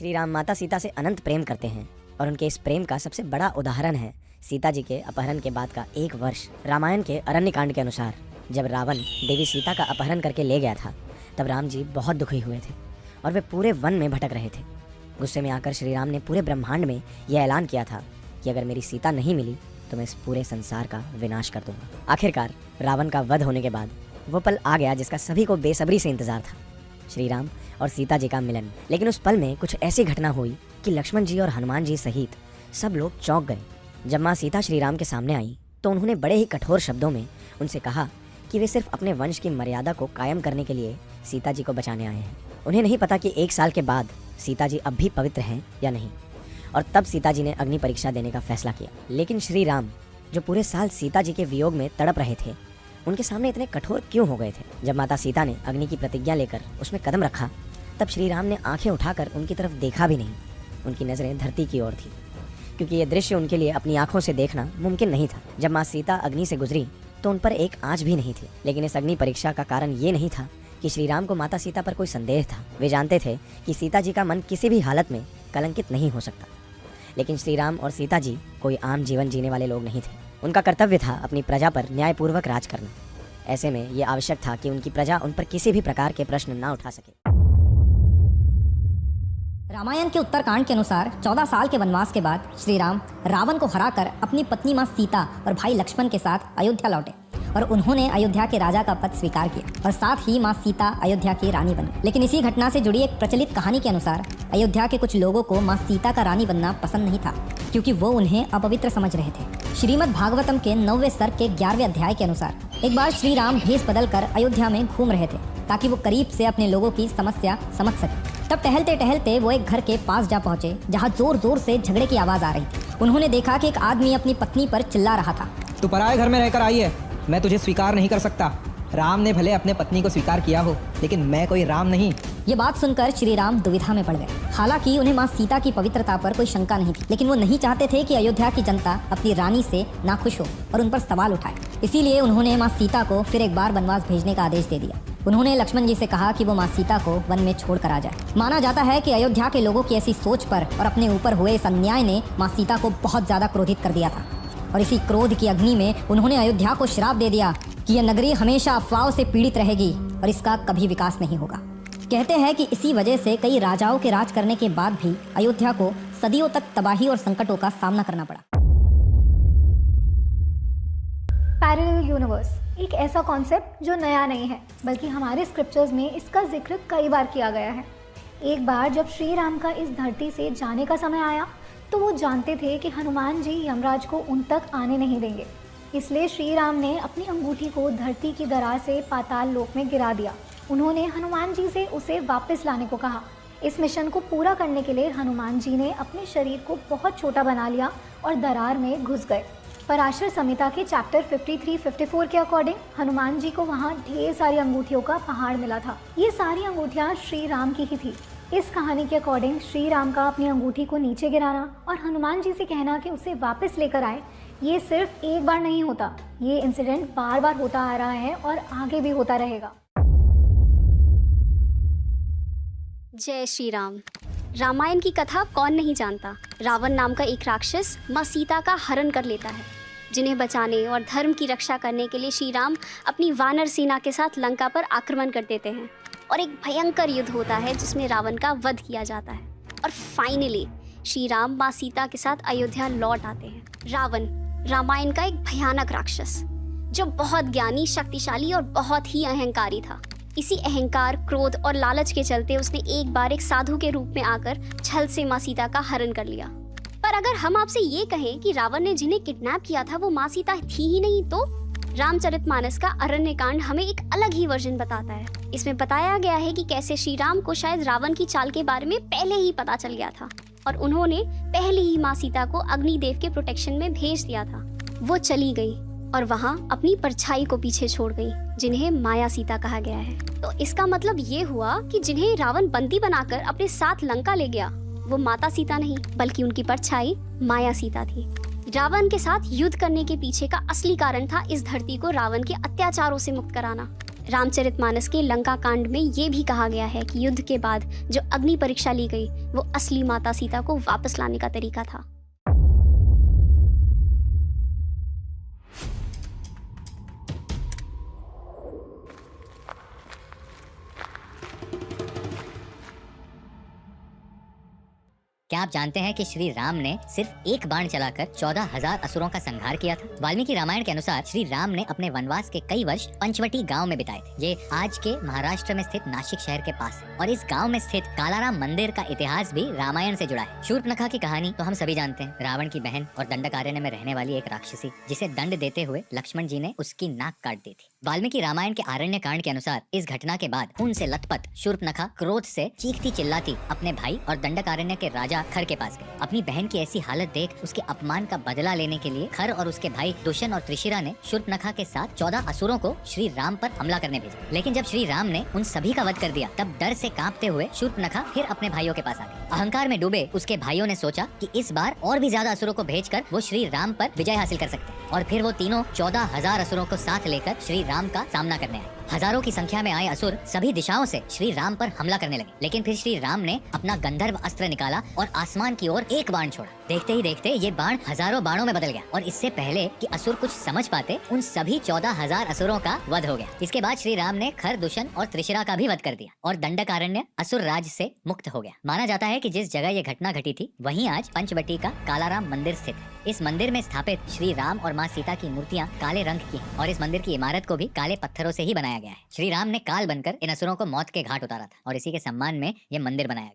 श्री राम माता सीता से अनंत प्रेम करते हैं और उनके इस प्रेम का सबसे बड़ा उदाहरण है सीता जी के अपहरण के बाद का 1 वर्ष। रामायण के अरण्य कांड के अनुसार जब रावण देवी सीता का अपहरण करके ले गया था तब राम जी बहुत दुखी हुए थे और वे पूरे वन में भटक रहे थे। गुस्से में आकर श्री राम ने पूरे ब्रह्मांड में यह ऐलान किया था कि अगर मेरी सीता नहीं मिली तो मैं इस पूरे संसार का विनाश कर दूंगा। आखिरकार रावण का वध होने के बाद वो पल आ गया जिसका सभी को बेसब्री से इंतजार था, श्री राम और सीता जी का मिलन। लेकिन उस पल में कुछ ऐसी घटना हुई कि लक्ष्मण जी और हनुमान जी सहित सब लोग चौंक गए। जब माँ सीता श्री राम के सामने आई तो उन्होंने बड़े ही कठोर शब्दों में उनसे कहा कि वे सिर्फ अपने वंश की मर्यादा को कायम करने के लिए सीता जी को बचाने आए हैं। उन्हें नहीं पता कि 1 साल के बाद सीता जी अब भी पवित्र हैं या नहीं। और तब सीता जी ने अग्नि परीक्षा देने का फैसला किया। लेकिन श्री राम जो पूरे साल सीता जी के वियोग में तड़प रहे थे, उनके सामने इतने कठोर क्यों हो गए थे? जब माता सीता ने अग्नि की प्रतिज्ञा लेकर उसमें कदम रखा तब श्री राम ने आंखें उठाकर उनकी तरफ देखा भी नहीं। उनकी नजरें धरती की ओर थी, क्योंकि यह दृश्य उनके लिए अपनी आंखों से देखना मुमकिन नहीं था। जब माँ सीता अग्नि से गुजरी तो उन पर एक आंच भी नहीं थी। लेकिन इस अग्नि परीक्षा का कारण ये नहीं था कि श्री राम को माता सीता पर कोई संदेह था। वे जानते थे कि सीता जी का मन किसी भी हालत में कलंकित नहीं हो सकता। लेकिन श्री राम और सीता जी कोई आम जीवन जीने वाले लोग नहीं थे। उनका कर्तव्य था अपनी प्रजा पर न्यायपूर्वक राज करना। ऐसे में यह आवश्यक था कि उनकी प्रजा उन पर किसी भी प्रकार के प्रश्न ना उठा सके। रामायण के उत्तरकांड के अनुसार 14 साल के वनवास के बाद श्री राम रावण को हराकर अपनी पत्नी माँ सीता और भाई लक्ष्मण के साथ अयोध्या लौटे और उन्होंने अयोध्या के राजा का पद स्वीकार किया और साथ ही माँ सीता अयोध्या की रानी बनी। लेकिन इसी घटना से जुड़ी एक प्रचलित कहानी के अनुसार अयोध्या के कुछ लोगों को माँ सीता का रानी बनना पसंद नहीं था, क्योंकि वो उन्हें अपवित्र समझ रहे थे। श्रीमद् भागवतम के 9वें सर्ग के 11वें अध्याय के अनुसार एक बार श्री राम भेष बदल कर अयोध्या में घूम रहे थे ताकि वो करीब से अपने लोगों की समस्या समझ सके। तब टहलते टहलते वो एक घर के पास जा पहुंचे जहां जोर जोर से झगड़े की आवाज आ रही थी। उन्होंने देखा कि एक आदमी अपनी पत्नी पर चिल्ला रहा था, तू पराये घर में रहकर आई है, मैं तुझे स्वीकार नहीं कर सकता। राम ने भले अपने पत्नी को स्वीकार किया हो, लेकिन मैं कोई राम नहीं। ये बात सुनकर श्री राम दुविधा में पड़ गए। हालांकि उन्हें माँ सीता की पवित्रता पर कोई शंका नहीं थी, लेकिन वो नहीं चाहते थे कि अयोध्या की जनता अपनी रानी से नाखुश हो और उन पर सवाल उठाए। इसीलिए उन्होंने माँ सीता को फिर एक बार वनवास भेजने का आदेश दे दिया। उन्होंने लक्ष्मण जी से कहा कि वो माँ सीता को वन में छोड़ कर आ जाए। माना जाता है कि अयोध्या के लोगों की ऐसी सोच पर और अपने ऊपर हुए इस अन्याय ने माँ सीता को बहुत ज्यादा क्रोधित कर दिया था और इसी क्रोध की अग्नि में उन्होंने अयोध्या को श्राप दे दिया कि यह नगरी हमेशा अफवाहों से पीड़ित रहेगी और इसका कभी विकास नहीं होगा। कहते हैं कि इसी वजह से कई राजाओं के राज करने के बाद भी अयोध्या को सदियों तक तबाही और संकटों का सामना करना पड़ा। पैरेलल यूनिवर्स एक ऐसा कॉन्सेप्ट जो नया नहीं है, बल्कि हमारे स्क्रिप्चर्स में इसका जिक्र कई बार किया गया है। एक बार जब श्री राम का इस धरती से जाने का समय आया तो वो जानते थे कि हनुमान जी यमराज को उन तक आने नहीं देंगे। इसलिए श्री राम ने अपनी अंगूठी को धरती की दरार से पाताल लोक में गिरा दिया। उन्होंने हनुमान जी से उसे वापस लाने को कहा। इस मिशन को पूरा करने के लिए हनुमान जी ने अपने शरीर को बहुत छोटा बना लिया और दरार में घुस गए। पराशर संहिता के चैप्टर 53-54 के अकॉर्डिंग हनुमान जी को वहाँ ढेर सारी अंगूठियों का पहाड़ मिला था। ये सारी अंगूठियाँ श्री राम की ही थी। इस कहानी के अकॉर्डिंग श्री राम का अपनी अंगूठी को नीचे गिराना और हनुमान जी से कहना कि उसे वापस लेकर आए, ये सिर्फ एक बार नहीं होता। ये इंसिडेंट बार बार होता आ रहा है और आगे भी होता रहेगा। जय श्री राम। रामायण की कथा कौन नहीं जानता। रावण नाम का एक राक्षस माँ सीता का हरण कर लेता है, जिन्हें बचाने और धर्म की रक्षा करने के लिए श्री राम अपनी वानर सेना के साथ लंका पर आक्रमण कर देते हैं और एक भयंकर युद्ध होता है जिसमें रावण का वध किया जाता है। और फाइनली श्री राम माँ सीता के साथ अयोध्या लौट आते हैं। रावण रामायण का एक भयानक राक्षस जो बहुत ज्ञानी, शक्तिशाली और बहुत ही अहंकारी था। इसी अहंकार, क्रोध और लालच के चलते उसने एक बार एक साधु के रूप में आकर छल से माँ सीता का हरण कर लिया। पर अगर हम आपसे ये कहें कि रावण ने जिन्हें किडनैप किया था वो माँ सीता थी ही नहीं, तो रामचरितमानस का अरण्य कांड हमें एक अलग ही वर्जन बताता है। इसमें बताया गया है कि कैसे श्री राम को शायद रावण की चाल के बारे में पहले ही पता चल गया था और उन्होंने पहले ही माँ सीता को अग्निदेव के प्रोटेक्शन में भेज दिया था। वो चली गई और वहाँ अपनी परछाई को पीछे छोड़ गई, जिन्हें माया सीता कहा गया है। तो इसका मतलब ये हुआ कि जिन्हें रावण बंदी बनाकर अपने साथ लंका ले गया वो माता सीता नहीं, बल्कि उनकी परछाई माया सीता थी। रावण के साथ युद्ध करने के पीछे का असली कारण था इस धरती को रावण के अत्याचारों से मुक्त कराना। रामचरितमानस के लंका कांड में ये भी कहा गया है कि युद्ध के बाद जो अग्नि परीक्षा ली गई वो असली माता सीता को वापस लाने का तरीका था। क्या आप जानते हैं कि श्री राम ने सिर्फ एक बाण चलाकर 14,000 असुरों का संहार किया था? वाल्मीकि रामायण के अनुसार श्री राम ने अपने वनवास के कई वर्ष पंचवटी गांव में बिताए थे। ये आज के महाराष्ट्र में स्थित नासिक शहर के पास है और इस गांव में स्थित कालाराम मंदिर का इतिहास भी रामायण से जुड़ा है। शूर्पणखा की कहानी तो हम सभी जानते हैं। रावण की बहन और दंडकारण्य में रहने वाली एक राक्षसी, जिसे दंड देते हुए लक्ष्मण जी ने उसकी नाक काट दी थी। वाल्मीकि रामायण के आरण्य कांड के अनुसार इस घटना के बाद खून से लथपथ शूर्पणखा क्रोध से चीखती चिल्लाती अपने भाई और दंडकारण्य के राजा खर के पास गई। अपनी बहन की ऐसी हालत देख उसके अपमान का बदला लेने के लिए खर और उसके भाई दुष्यंत और त्रिशिरा ने शूर्पणखा के साथ 14 असुरों को श्री राम पर हमला करने भेजा। लेकिन जब श्री राम ने उन सभी का वध कर दिया, तब डर से कांपते हुए शूर्पणखा फिर अपने भाइयों के पास आ गई। अहंकार में डूबे उसके भाइयों ने सोचा कि इस बार और भी ज्यादा असुरों को भेजकर वो श्री राम पर विजय हासिल कर सकते हैं और फिर वो तीनों 14,000 असुरों को साथ लेकर श्री राम का सामना करने आए। हजारों की संख्या में आए असुर सभी दिशाओं से श्री राम पर हमला करने लगे, लेकिन फिर श्री राम ने अपना गंधर्व अस्त्र निकाला और आसमान की ओर एक बाण छोड़ा। देखते ही देखते ये बाण हजारों बाणों में बदल गया और इससे पहले कि असुर कुछ समझ पाते, उन सभी 14,000 असुरों का वध हो गया। इसके बाद श्री राम ने खर, दुष्यंत और त्रिशिरा का भी वध कर दिया और दंडकारण्य असुर राज से मुक्त हो गया। माना जाता है कि जिस जगह ये घटना घटी थी वहीं आज पंचवटी का कालाराम मंदिर स्थित है। इस मंदिर में स्थापित श्री राम और माँ सीता की मूर्तियाँ काले रंग की हैं और इस मंदिर की इमारत को भी काले पत्थरों से ही बनाया गया है। श्री राम ने काल बनकर इन असुरों को मौत के घाट उतारा था और इसी के सम्मान में ये मंदिर बनाया गया।